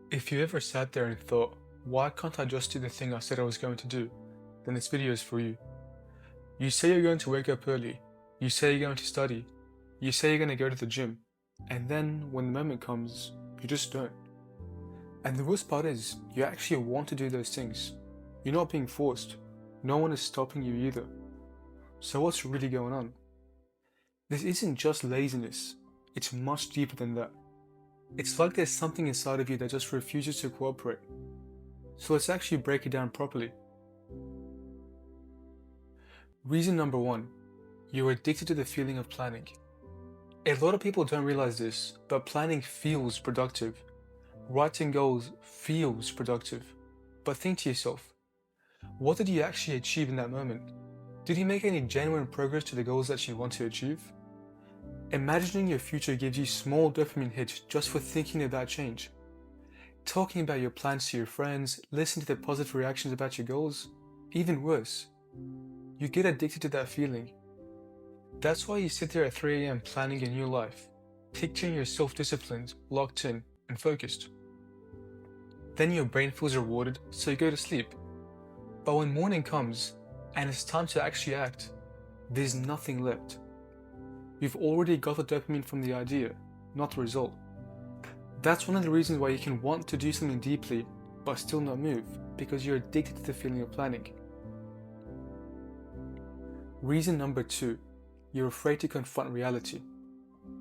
If you ever sat there and thought, why can't I just do the thing I said I was going to do? Then this video is for you. You say you're going to wake up early. You say you're going to study. You say you're going to go to the gym. And then when the moment comes, you just don't. And the worst part is, you actually want to do those things. You're not being forced. No one is stopping you either. So what's really going on? This isn't just laziness. It's much deeper than that. It's like there's something inside of you that just refuses to cooperate. So let's actually break it down properly. Reason number one, you're addicted to the feeling of planning. A lot of people don't realize this, but planning feels productive. Writing goals feels productive. But think to yourself, what did you actually achieve in that moment? Did you make any genuine progress to the goals that you want to achieve? Imagining your future gives you small dopamine hits just for thinking about change. Talking about your plans to your friends, listening to their positive reactions about your goals, even worse, you get addicted to that feeling. That's why you sit there at 3 AM planning a new life, picturing yourself disciplined, locked in, and focused. Then your brain feels rewarded, so you go to sleep. But when morning comes, and it's time to actually act, there's nothing left. You've already got the dopamine from the idea, not the result. That's one of the reasons why you can want to do something deeply, but still not move, because you're addicted to the feeling of planning. Reason number two, you're afraid to confront reality.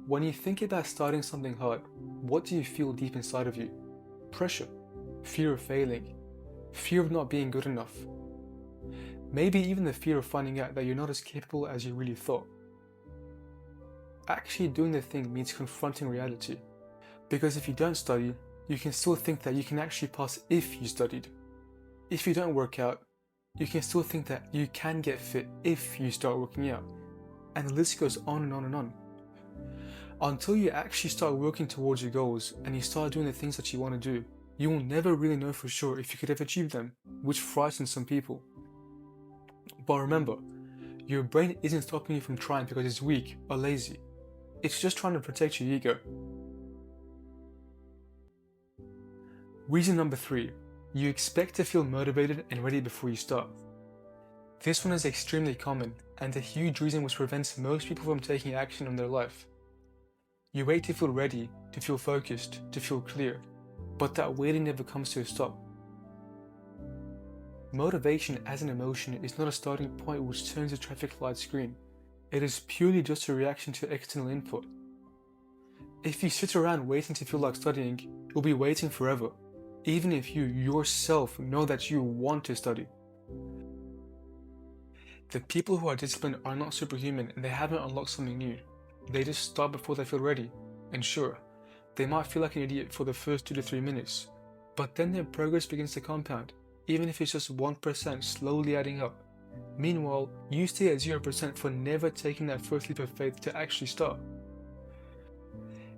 When you think about starting something hard, what do you feel deep inside of you? Pressure, fear of failing, fear of not being good enough. Maybe even the fear of finding out that you're not as capable as you really thought. Actually doing the thing means confronting reality. Because if you don't study, you can still think that you can actually pass if you studied. If you don't work out, you can still think that you can get fit if you start working out. And the list goes on and on and on. Until you actually start working towards your goals and you start doing the things that you want to do, you will never really know for sure if you could ever achieve them, which frightens some people. But remember, your brain isn't stopping you from trying because it's weak or lazy. It's just trying to protect your ego. Reason number three, you expect to feel motivated and ready before you start. This one is extremely common and a huge reason which prevents most people from taking action on their life. You wait to feel ready, to feel focused, to feel clear, but that waiting never comes to a stop. Motivation as an emotion is not a starting point which turns the traffic lights green. It is purely just a reaction to external input. If you sit around waiting to feel like studying, you'll be waiting forever, even if you yourself know that you want to study. The people who are disciplined are not superhuman and they haven't unlocked something new. They just start before they feel ready. And sure, they might feel like an idiot for the first 2 to 3 minutes, but then their progress begins to compound, even if it's just 1% slowly adding up. Meanwhile, you stay at 0% for never taking that first leap of faith to actually start.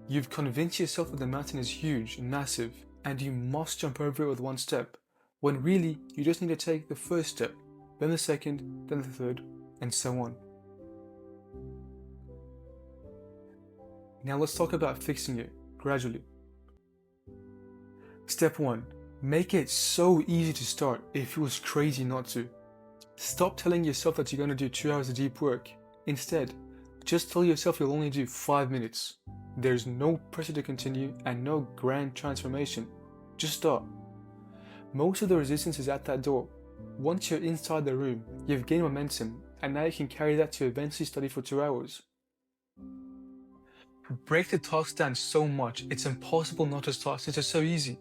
You've convinced yourself that the mountain is huge and massive, and you must jump over it with one step, when really you just need to take the first step, then the second, then the third, and so on. Now let's talk about fixing it, gradually. Step 1. Make it so easy to start, it feels crazy not to. Stop telling yourself that you're going to do 2 hours of deep work. Instead, just tell yourself you'll only do 5 minutes. There's no pressure to continue and no grand transformation. Just start. Most of the resistance is at that door. Once you're inside the room, you've gained momentum, and now you can carry that to eventually study for 2 hours. Break the task down so much, it's impossible not to start since it's so easy.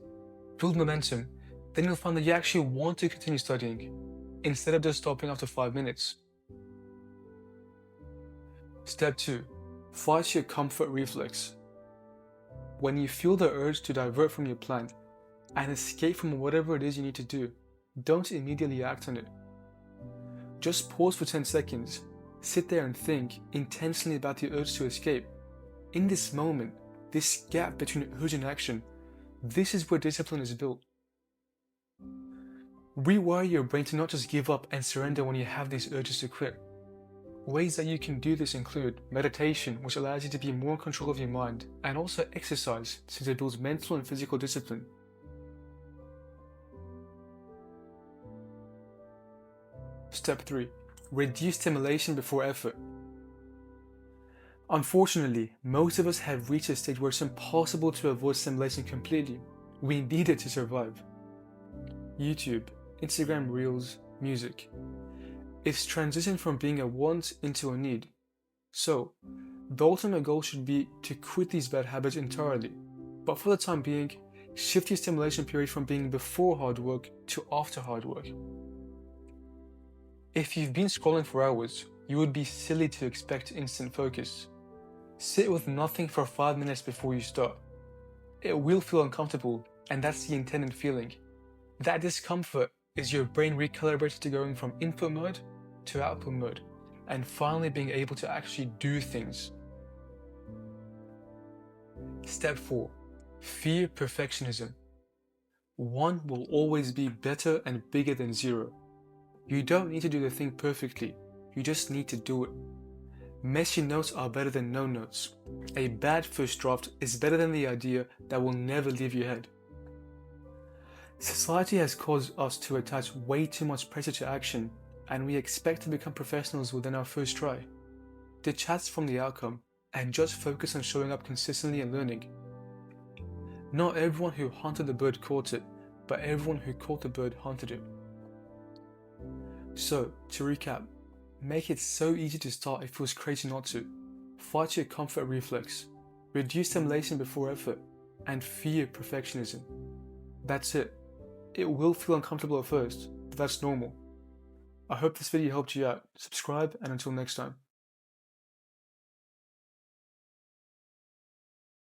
Build momentum, then you'll find that you actually want to continue studying, instead of just stopping after 5 minutes. Step 2. Fight your comfort reflex. When you feel the urge to divert from your plan and escape from whatever it is you need to do, don't immediately act on it. Just pause for 10 seconds, sit there and think intensely about the urge to escape. In this moment, this gap between urge and action, this is where discipline is built. Rewire your brain to not just give up and surrender when you have these urges to quit. Ways that you can do this include meditation, which allows you to be more in control of your mind, and also exercise, since it builds mental and physical discipline. Step 3. Reduce stimulation before effort. Unfortunately, most of us have reached a stage where it's impossible to avoid stimulation completely. We need it to survive. YouTube, Instagram Reels, music. It's transitioned from being a want into a need. So, the ultimate goal should be to quit these bad habits entirely. But for the time being, shift your stimulation period from being before hard work to after hard work. If you've been scrolling for hours, you would be silly to expect instant focus. Sit with nothing for 5 minutes before you start. It will feel uncomfortable, and that's the intended feeling. That discomfort is your brain recalibrated to going from input mode to output mode, and finally being able to actually do things. Step 4. Fear perfectionism. 1 will always be better and bigger than 0. You don't need to do the thing perfectly, you just need to do it. Messy notes are better than no notes. A bad first draft is better than the idea that will never leave your head. Society has caused us to attach way too much pressure to action, and we expect to become professionals within our first try. Detach from the outcome and just focus on showing up consistently and learning. Not everyone who hunted the bird caught it, but everyone who caught the bird hunted it. So, to recap, make it so easy to start it feels crazy not to. Fight your comfort reflex. Reduce stimulation before effort. And fear perfectionism. That's it. It will feel uncomfortable at first, but that's normal. I hope this video helped you out. Subscribe, and until next time.